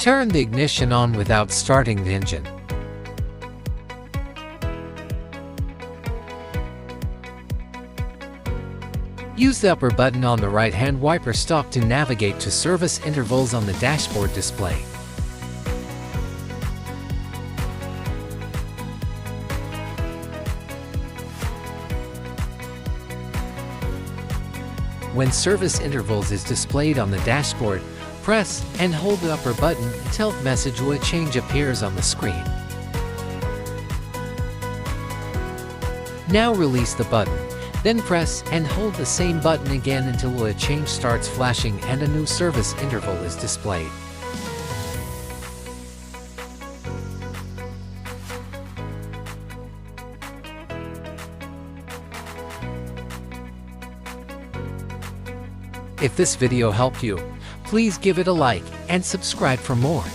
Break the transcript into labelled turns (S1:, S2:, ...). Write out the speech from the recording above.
S1: Turn the ignition on without starting the engine. Use the upper button on the right-hand wiper stalk to navigate to service intervals on the dashboard display. When service intervals is displayed on the dashboard, press and hold the upper button until the message "Oil change" appears on the screen. Now release the button, then press and hold the same button again until oil change starts flashing and a new service interval is displayed. If this video helped you, please give it a like and subscribe for more.